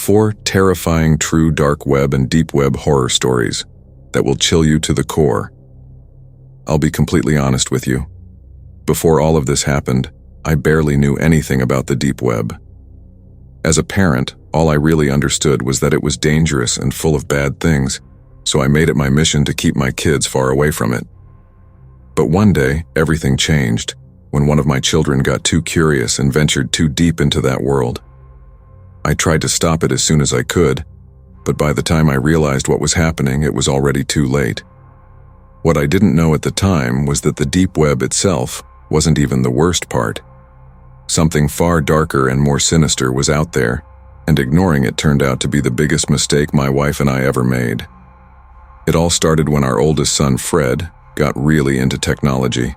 4 terrifying true dark web and deep web horror stories that will chill you to the core. I'll be completely honest with you. Before all of this happened, I barely knew anything about the deep web. As a parent, all I really understood was that it was dangerous and full of bad things, so I made it my mission to keep my kids far away from it. But one day, everything changed when one of my children got too curious and ventured too deep into that world. I tried to stop it as soon as I could, but by the time I realized what was happening, it was already too late. What I didn't know at the time was that the deep web itself wasn't even the worst part. Something far darker and more sinister was out there, and ignoring it turned out to be the biggest mistake my wife and I ever made. It all started when our oldest son, Fred, got really into technology.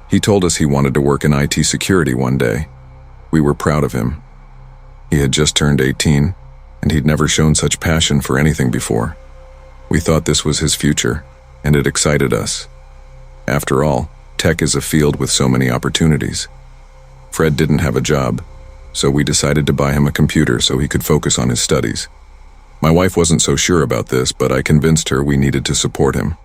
He told us he wanted to work in IT security one day. We were proud of him. He had just turned 18, and he'd never shown such passion for anything before. We thought this was his future, and it excited us. After all, tech is a field with so many opportunities. Fred didn't have a job, so we decided to buy him a computer so he could focus on his studies. My wife wasn't so sure about this, but I convinced her we needed to support him.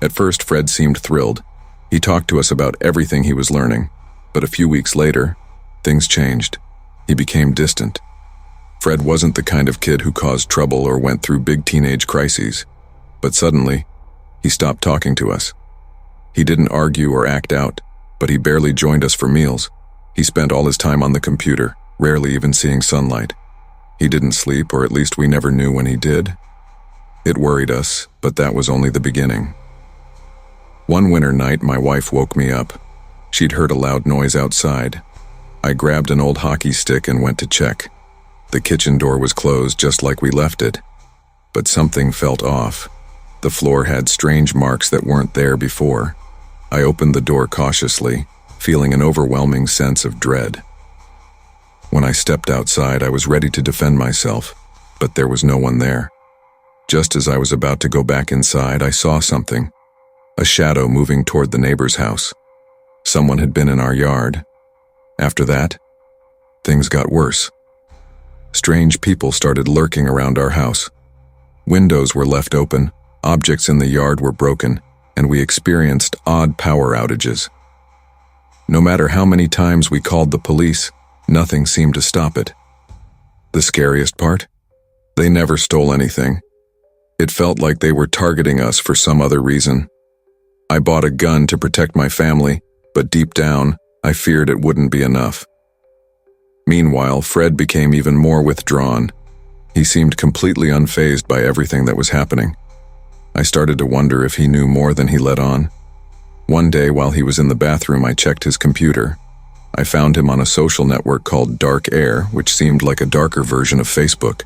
At first, Fred seemed thrilled. He talked to us about everything he was learning, but a few weeks later, things changed. He became distant. Fred wasn't the kind of kid who caused trouble or went through big teenage crises, but suddenly, he stopped talking to us. He didn't argue or act out, but he barely joined us for meals. He spent all his time on the computer, rarely even seeing sunlight. He didn't sleep, or at least we never knew when he did. It worried us, but that was only the beginning. One winter night, my wife woke me up. She'd heard a loud noise outside. I grabbed an old hockey stick and went to check. The kitchen door was closed just like we left it. But something felt off. The floor had strange marks that weren't there before. I opened the door cautiously, feeling an overwhelming sense of dread. When I stepped outside, I was ready to defend myself, but there was no one there. Just as I was about to go back inside, I saw something. A shadow moving toward the neighbor's house. Someone had been in our yard. After that, things got worse. Strange people started lurking around our house. Windows were left open, objects in the yard were broken, and we experienced odd power outages. No matter how many times we called the police, nothing seemed to stop it. The scariest part? They never stole anything. It felt like they were targeting us for some other reason. I bought a gun to protect my family, but deep down, I feared it wouldn't be enough. Meanwhile, Fred became even more withdrawn. He seemed completely unfazed by everything that was happening. I started to wonder if he knew more than he let on. One day, while he was in the bathroom, I checked his computer. I found him on a social network called Dark Air, which seemed like a darker version of Facebook.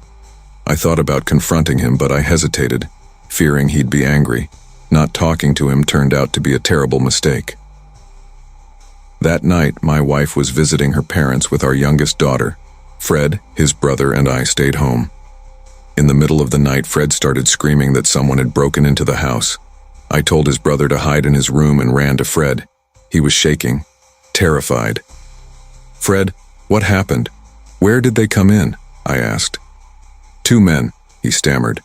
I thought about confronting him, but I hesitated, fearing he'd be angry. Not talking to him turned out to be a terrible mistake. That night, my wife was visiting her parents with our youngest daughter. Fred, his brother, and I stayed home. In the middle of the night, Fred started screaming that someone had broken into the house. I told his brother to hide in his room and ran to Fred. He was shaking, terrified. "Fred, what happened? Where did they come in?" I asked. "2 men," he stammered.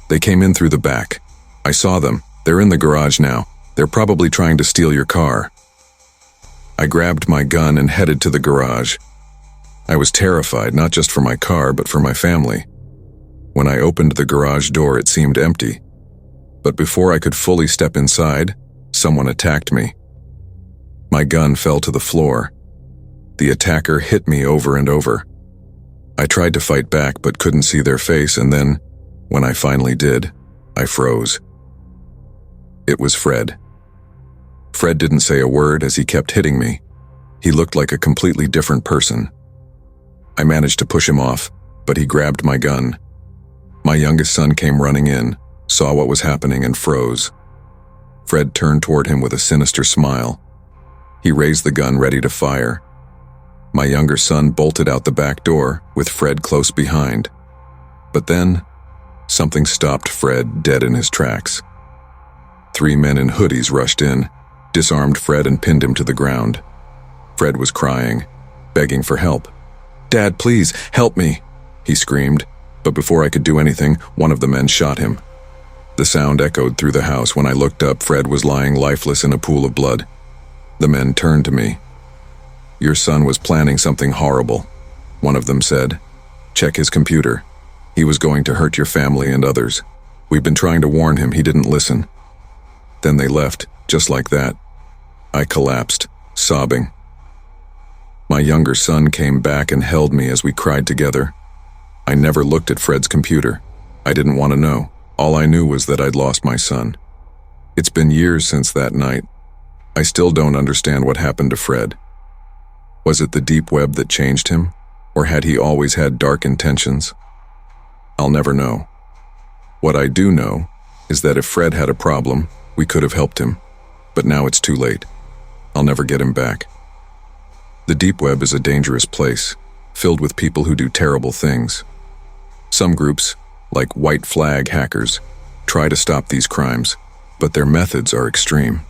"They came in through the back. I saw them. They're in the garage now. They're probably trying to steal your car." I grabbed my gun and headed to the garage. I was terrified, not just for my car, but for my family. When I opened the garage door, it seemed empty. But before I could fully step inside, someone attacked me. My gun fell to the floor. The attacker hit me over and over. I tried to fight back, but couldn't see their face, and then, when I finally did, I froze. It was Fred. Fred didn't say a word as he kept hitting me. He looked like a completely different person. I managed to push him off, but he grabbed my gun. My youngest son came running in, saw what was happening, and froze. Fred turned toward him with a sinister smile. He raised the gun ready to fire. My younger son bolted out the back door, with Fred close behind. But then, something stopped Fred dead in his tracks. 3 men in hoodies rushed in, disarmed Fred and pinned him to the ground. Fred was crying, begging for help. "Dad, please, help me." he screamed, but before I could do anything, one of the men shot him. The sound echoed through the house. When I looked up, Fred was lying lifeless in a pool of blood. The men turned to me. "Your son was planning something horrible," one of them said. "Check his computer. He was going to hurt your family and others. We've been trying to warn him. He didn't listen." Then they left, just like that. I collapsed, sobbing. My younger son came back and held me as we cried together. I never looked at Fred's computer. I didn't want to know. All I knew was that I'd lost my son. It's been years since that night. I still don't understand what happened to Fred. Was it the deep web that changed him? Or had he always had dark intentions? I'll never know. What I do know is that if Fred had a problem, we could have helped him. But now it's too late. I'll never get him back. The deep web is a dangerous place, filled with people who do terrible things. Some groups, like white flag hackers, try to stop these crimes, but their methods are extreme.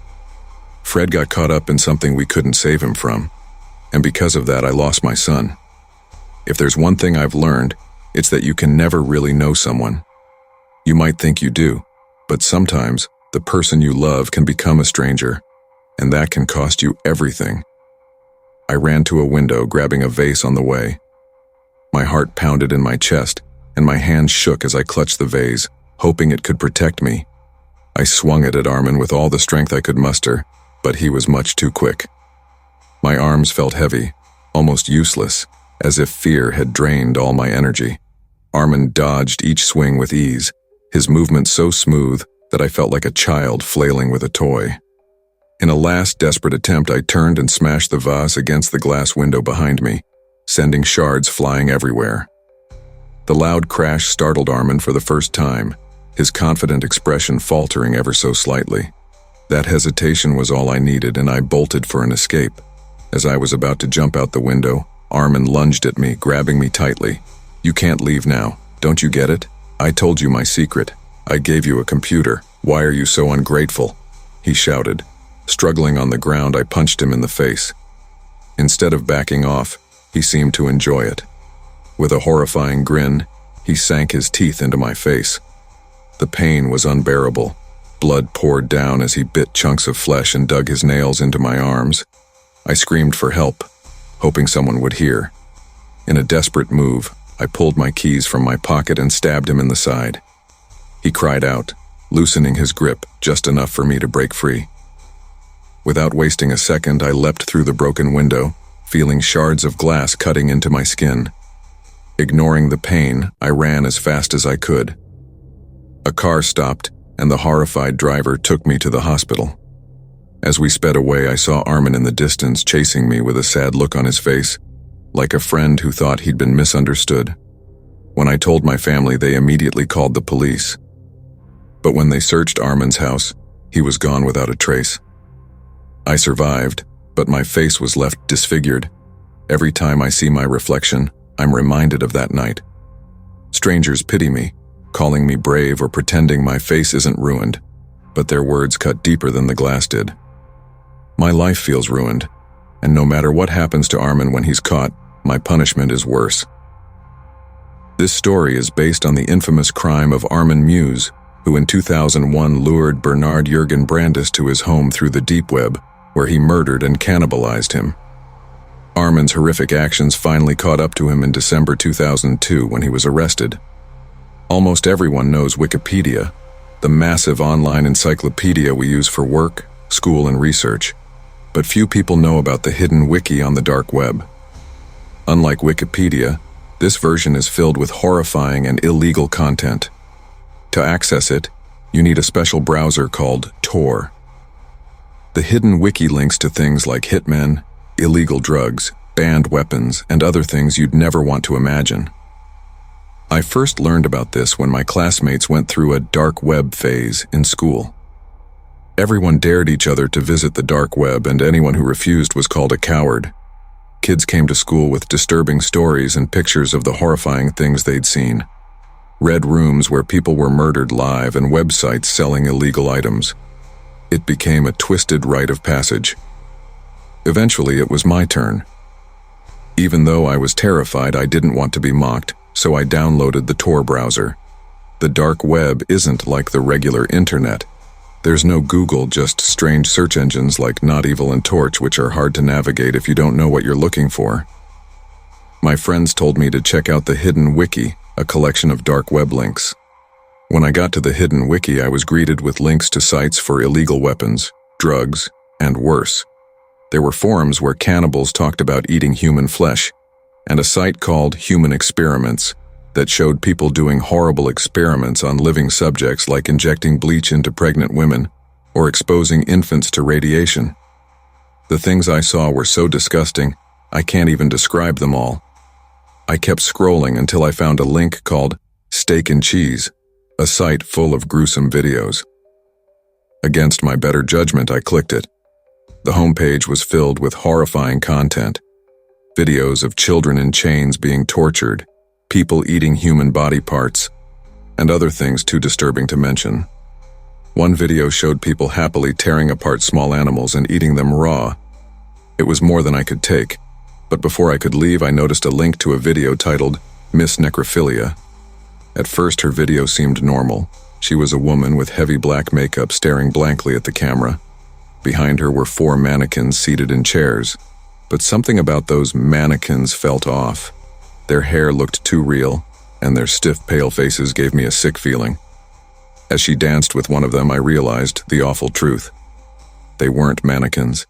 Fred got caught up in something we couldn't save him from, and because of that I lost my son. If there's one thing I've learned, it's that you can never really know someone. You might think you do, but sometimes the person you love can become a stranger, and that can cost you everything. I ran to a window, grabbing a vase on the way. My heart pounded in my chest, and my hands shook as I clutched the vase, hoping it could protect me. I swung it at Armin with all the strength I could muster, but he was much too quick. My arms felt heavy, almost useless, as if fear had drained all my energy. Armin dodged each swing with ease, his movement so smooth that I felt like a child flailing with a toy. In a last desperate attempt, I turned and smashed the vase against the glass window behind me, sending shards flying everywhere. The loud crash startled Armin for the first time, his confident expression faltering ever so slightly. That hesitation was all I needed, and I bolted for an escape. As I was about to jump out the window, Armin lunged at me, grabbing me tightly. "You can't leave now. Don't you get it? I told you my secret. I gave you a computer. Why are you so ungrateful?" he shouted. Struggling on the ground, I punched him in the face. Instead of backing off, he seemed to enjoy it. With a horrifying grin, he sank his teeth into my face. The pain was unbearable. Blood poured down as he bit chunks of flesh and dug his nails into my arms. I screamed for help, hoping someone would hear. In a desperate move, I pulled my keys from my pocket and stabbed him in the side. He cried out, loosening his grip just enough for me to break free. Without wasting a second, I leapt through the broken window, feeling shards of glass cutting into my skin. Ignoring the pain, I ran as fast as I could. A car stopped, and the horrified driver took me to the hospital. As we sped away, I saw Armin in the distance, chasing me with a sad look on his face, like a friend who thought he'd been misunderstood. When I told my family, they immediately called the police. But when they searched Armin's house, he was gone without a trace. I survived, but my face was left disfigured. Every time I see my reflection, I'm reminded of that night. Strangers pity me, calling me brave or pretending my face isn't ruined, but their words cut deeper than the glass did. My life feels ruined, and no matter what happens to Armin when he's caught, my punishment is worse. This story is based on the infamous crime of Armin Muse, who in 2001 lured Bernard Jürgen Brandes to his home through the deep web, where he murdered and cannibalized him. Armin's horrific actions finally caught up to him in December 2002 when he was arrested. Almost everyone knows Wikipedia, the massive online encyclopedia we use for work, school, and research, but few people know about the hidden wiki on the dark web. Unlike Wikipedia, this version is filled with horrifying and illegal content. To access it, you need a special browser called Tor. The hidden wiki links to things like hitmen, illegal drugs, banned weapons, and other things you'd never want to imagine. I first learned about this when my classmates went through a dark web phase in school. Everyone dared each other to visit the dark web, and anyone who refused was called a coward. Kids came to school with disturbing stories and pictures of the horrifying things they'd seen. Red rooms where people were murdered live, and websites selling illegal items. It became a twisted rite of passage. Eventually, it was my turn. Even though I was terrified, I didn't want to be mocked, So I downloaded the Tor browser. The dark web isn't like the regular internet. There's no Google, just strange search engines like Not Evil and Torch, which are hard to navigate if you don't know what you're looking for. My friends told me to check out the Hidden Wiki, a collection of dark web links. When I got to the Hidden Wiki, I was greeted with links to sites for illegal weapons, drugs, and worse. There were forums where cannibals talked about eating human flesh, and a site called Human Experiments that showed people doing horrible experiments on living subjects, like injecting bleach into pregnant women or exposing infants to radiation. The things I saw were so disgusting, I can't even describe them all. I kept scrolling until I found a link called Steak and Cheese, a site full of gruesome videos. Against my better judgment, I clicked it. The homepage was filled with horrifying content. Videos of children in chains being tortured, people eating human body parts, and other things too disturbing to mention. One video showed people happily tearing apart small animals and eating them raw. It was more than I could take, but before I could leave, I noticed a link to a video titled Miss Necrophilia. At first, her video seemed normal. She was a woman with heavy black makeup staring blankly at the camera. Behind her were 4 mannequins seated in chairs, but something about those mannequins felt off. Their hair looked too real, and their stiff, pale faces gave me a sick feeling. As she danced with one of them, I realized the awful truth. They weren't mannequins.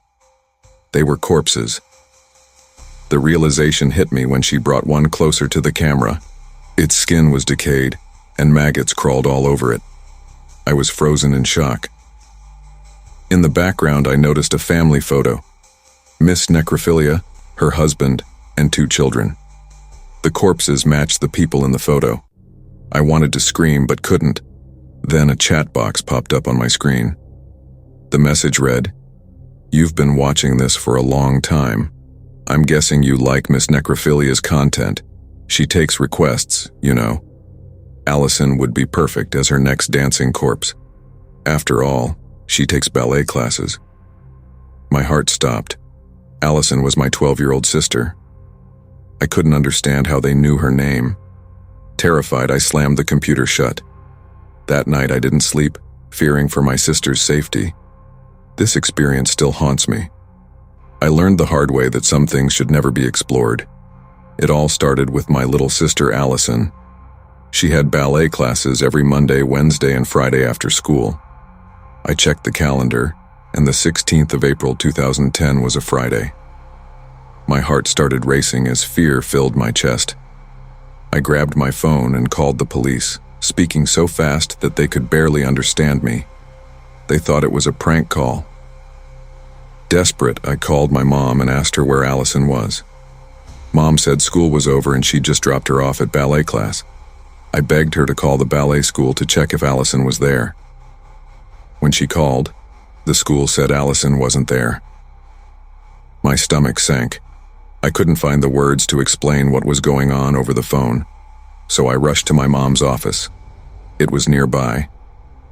They were corpses. The realization hit me when she brought one closer to the camera. Its skin was decayed, and maggots crawled all over it. I was frozen in shock. In the background, I noticed a family photo. Miss Necrophilia, her husband, and 2 children. The corpses matched the people in the photo. I wanted to scream but couldn't. Then a chat box popped up on my screen. The message read, "You've been watching this for a long time. I'm guessing you like Miss Necrophilia's content. She takes requests, you know. Allison would be perfect as her next dancing corpse. After all, she takes ballet classes." My heart stopped. Allison was my 12-year-old sister. I couldn't understand how they knew her name. Terrified, I slammed the computer shut. That night I didn't sleep, fearing for my sister's safety. This experience still haunts me. I learned the hard way that some things should never be explored. It all started with my little sister Allison. She had ballet classes every Monday, Wednesday, and Friday after school. I checked the calendar, and the 16th of April 2010 was a Friday. My heart started racing as fear filled my chest. I grabbed my phone and called the police, speaking so fast that they could barely understand me. They thought it was a prank call. Desperate, I called my mom and asked her where Allison was. Mom said school was over and she'd just dropped her off at ballet class. I begged her to call the ballet school to check if Allison was there. When she called, the school said Allison wasn't there. My stomach sank. I couldn't find the words to explain what was going on over the phone, so I rushed to my mom's office. It was nearby,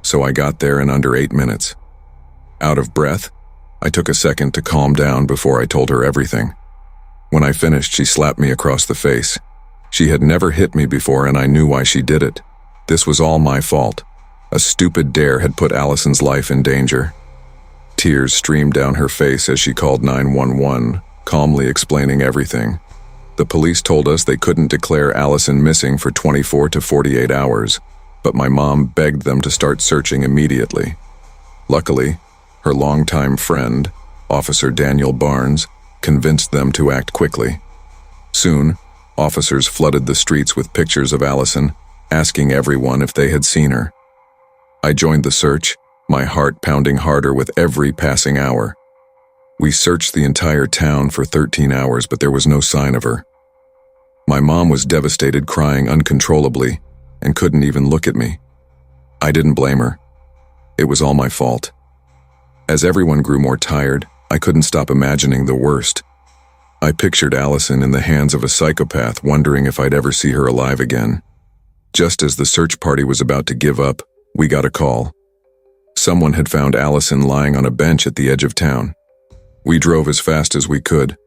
so I got there in under 8 minutes. Out of breath, I took a second to calm down before I told her everything. When I finished, she slapped me across the face. She had never hit me before, and I knew why she did it. This was all my fault. A stupid dare had put Allison's life in danger. Tears streamed down her face as she called 911, calmly explaining everything. The police told us they couldn't declare Allison missing for 24 to 48 hours, but my mom begged them to start searching immediately. Luckily, her longtime friend, Officer Daniel Barnes, convinced them to act quickly. Soon, officers flooded the streets with pictures of Allison, asking everyone if they had seen her. I joined the search, my heart pounding harder with every passing hour. We searched the entire town for 13 hours, but there was no sign of her. My mom was devastated, crying uncontrollably, and couldn't even look at me. I didn't blame her. It was all my fault. As everyone grew more tired, I couldn't stop imagining the worst. I pictured Allison in the hands of a psychopath, wondering if I'd ever see her alive again. Just as the search party was about to give up, we got a call. Someone had found Allison lying on a bench at the edge of town. We drove as fast as we could.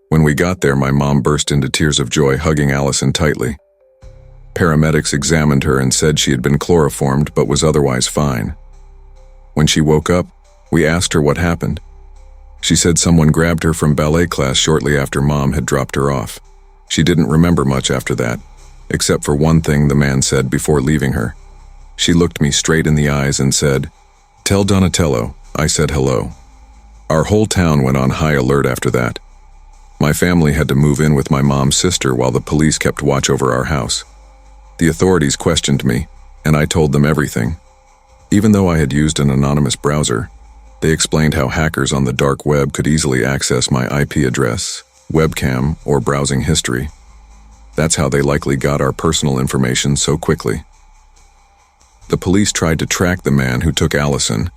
When we got there, my mom burst into tears of joy, hugging Allison tightly. Paramedics examined her and said she had been chloroformed but was otherwise fine. When she woke up, we asked her what happened. She said someone grabbed her from ballet class shortly after Mom had dropped her off. She didn't remember much after that, except for one thing the man said before leaving her. She looked me straight in the eyes and said, "Tell Donatello I said hello." Our whole town went on high alert after that. My family had to move in with my mom's sister while the police kept watch over our house. The authorities questioned me, and I told them everything. Even though I had used an anonymous browser, they explained how hackers on the dark web could easily access my IP address, webcam, or browsing history. That's how they likely got our personal information so quickly. The police tried to track the man who took Allison,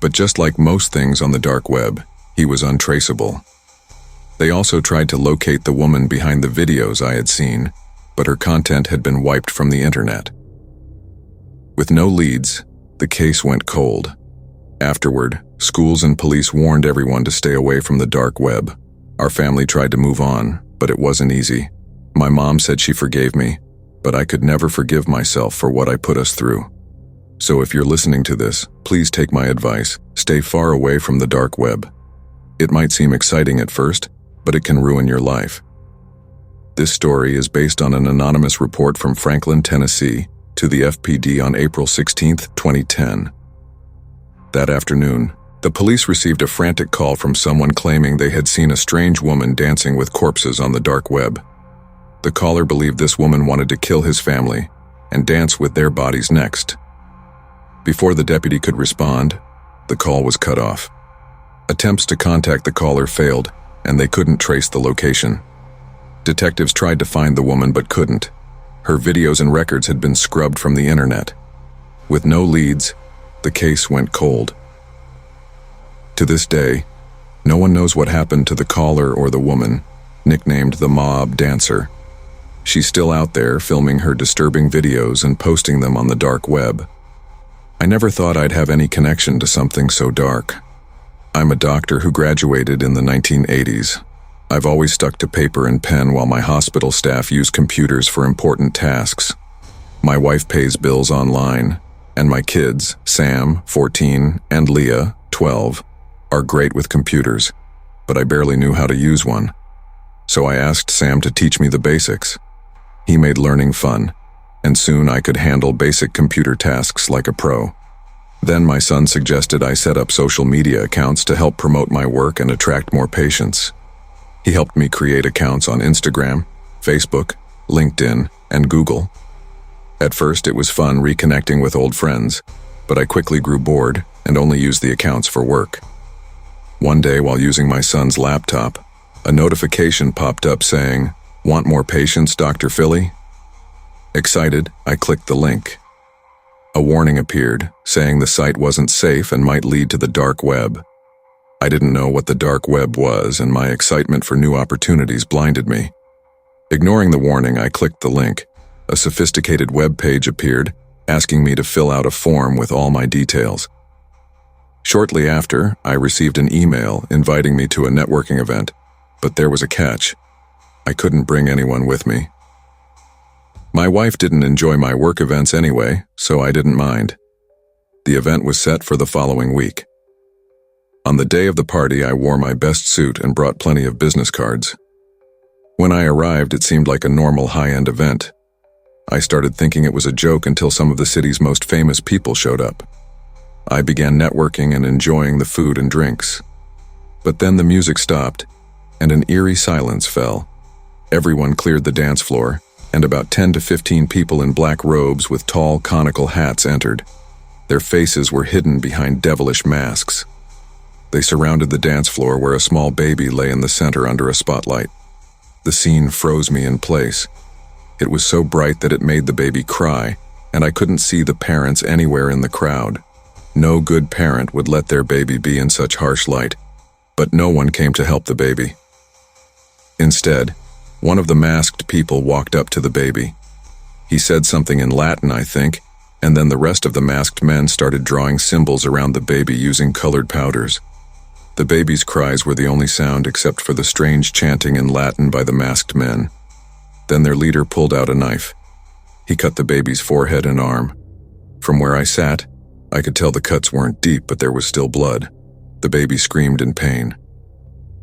but just like most things on the dark web, he was untraceable. They also tried to locate the woman behind the videos I had seen, but her content had been wiped from the internet. With no leads, the case went cold. Afterward, schools and police warned everyone to stay away from the dark web. Our family tried to move on, but it wasn't easy. My mom said she forgave me, but I could never forgive myself for what I put us through. So if you're listening to this, please take my advice. Stay far away from the dark web. It might seem exciting at first, but it can ruin your life. This story is based on an anonymous report from Franklin, Tennessee, to the FPD on April 16, 2010. That afternoon, the police received a frantic call from someone claiming they had seen a strange woman dancing with corpses on the dark web. The caller believed this woman wanted to kill his family and dance with their bodies next. Before the deputy could respond, the call was cut off. Attempts to contact the caller failed, and they couldn't trace the location. Detectives tried to find the woman but couldn't. Her videos and records had been scrubbed from the internet. With no leads, the case went cold. To this day, no one knows what happened to the caller or the woman, nicknamed the Mob Dancer. She's still out there filming her disturbing videos and posting them on the dark web. I never thought I'd have any connection to something so dark. I'm a doctor who graduated in the 1980s. I've always stuck to paper and pen while my hospital staff use computers for important tasks. My wife pays bills online, and my kids, Sam, 14, and Leah, 12, are great with computers, but I barely knew how to use one. So I asked Sam to teach me the basics. He made learning fun, and soon I could handle basic computer tasks like a pro. Then my son suggested I set up social media accounts to help promote my work and attract more patients. He helped me create accounts on Instagram, Facebook, LinkedIn, and Google. At first it was fun reconnecting with old friends, but I quickly grew bored and only used the accounts for work. One day while using my son's laptop, a notification popped up saying, "Want more patients, Dr. Philly?" Excited, I clicked the link. A warning appeared, saying the site wasn't safe and might lead to the dark web. I didn't know what the dark web was, and my excitement for new opportunities blinded me. Ignoring the warning, I clicked the link. A sophisticated web page appeared, asking me to fill out a form with all my details. Shortly after, I received an email inviting me to a networking event, but there was a catch. I couldn't bring anyone with me. My wife didn't enjoy my work events anyway, so I didn't mind. The event was set for the following week. On the day of the party, I wore my best suit and brought plenty of business cards. When I arrived, it seemed like a normal high-end event. I started thinking it was a joke until some of the city's most famous people showed up. I began networking and enjoying the food and drinks. But then the music stopped, and an eerie silence fell. Everyone cleared the dance floor, and about 10 to 15 people in black robes with tall, conical hats entered. Their faces were hidden behind devilish masks. They surrounded the dance floor where a small baby lay in the center under a spotlight. The scene froze me in place. It was so bright that it made the baby cry, and I couldn't see the parents anywhere in the crowd. No good parent would let their baby be in such harsh light, but no one came to help the baby. Instead, one of the masked people walked up to the baby. He said something in Latin, I think, and then the rest of the masked men started drawing symbols around the baby using colored powders. The baby's cries were the only sound except for the strange chanting in Latin by the masked men. Then their leader pulled out a knife. He cut the baby's forehead and arm. From where I sat, I could tell the cuts weren't deep, but there was still blood. The baby screamed in pain.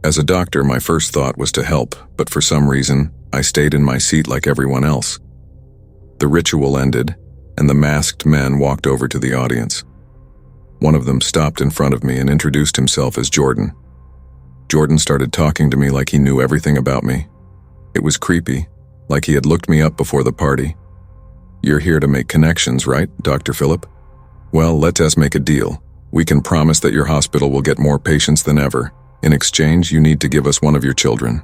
As a doctor, my first thought was to help, but for some reason, I stayed in my seat like everyone else. The ritual ended, and the masked men walked over to the audience. One of them stopped in front of me and introduced himself as Jordan. Jordan started talking to me like he knew everything about me. It was creepy, like he had looked me up before the party. "You're here to make connections, right, Dr. Phillip? Well, let us make a deal. We can promise that your hospital will get more patients than ever. In exchange, you need to give us one of your children."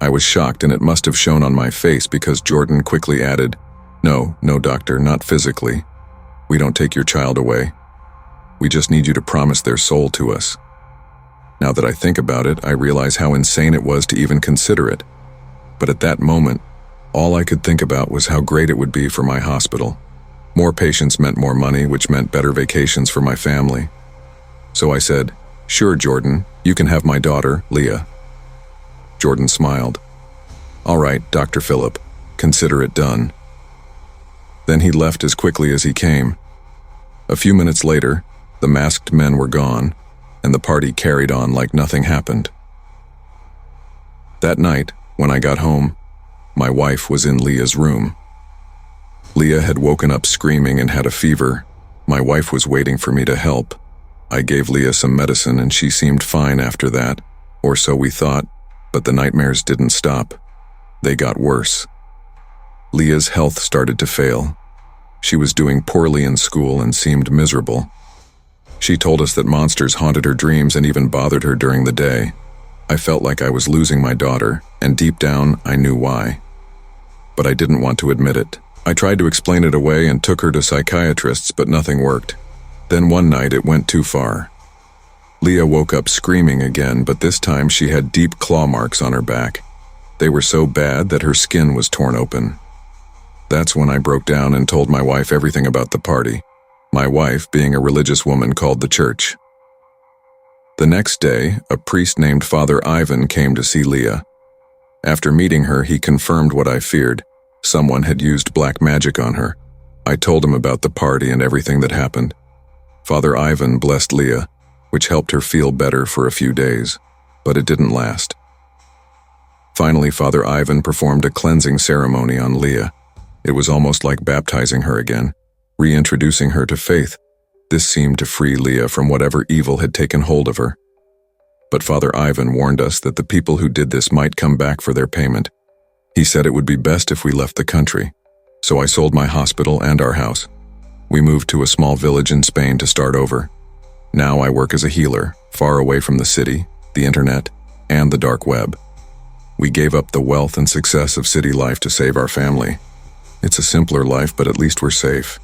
I was shocked, and it must have shown on my face because Jordan quickly added, No, doctor, not physically. We don't take your child away. We just need you to promise their soul to us." Now that I think about it, I realize how insane it was to even consider it. But at that moment, all I could think about was how great it would be for my hospital. More patients meant more money, which meant better vacations for my family. So I said, "Sure, Jordan, you can have my daughter, Leah." Jordan smiled. "All right, Dr. Phillip, consider it done." Then he left as quickly as he came. A few minutes later, the masked men were gone, and the party carried on like nothing happened. That night, when I got home, my wife was in Leah's room. Leah had woken up screaming and had a fever. My wife was waiting for me to help. I gave Leah some medicine and she seemed fine after that, or so we thought, but the nightmares didn't stop. They got worse. Leah's health started to fail. She was doing poorly in school and seemed miserable. She told us that monsters haunted her dreams and even bothered her during the day. I felt like I was losing my daughter, and deep down, I knew why. But I didn't want to admit it. I tried to explain it away and took her to psychiatrists, but nothing worked. Then one night it went too far. Leah woke up screaming again, but this time she had deep claw marks on her back. They were so bad that her skin was torn open. That's when I broke down and told my wife everything about the party. My wife, being a religious woman, called the church. The next day, a priest named Father Ivan came to see Leah. After meeting her, he confirmed what I feared. Someone had used black magic on her. I told him about the party and everything that happened. Father Ivan blessed Leah, which helped her feel better for a few days, but it didn't last. Finally, Father Ivan performed a cleansing ceremony on Leah. It was almost like baptizing her again, reintroducing her to faith. This seemed to free Leah from whatever evil had taken hold of her. But Father Ivan warned us that the people who did this might come back for their payment. He said it would be best if we left the country, so I sold my hospital and our house. We moved to a small village in Spain to start over. Now I work as a healer, far away from the city, the internet, and the dark web. We gave up the wealth and success of city life to save our family. It's a simpler life, but at least we're safe.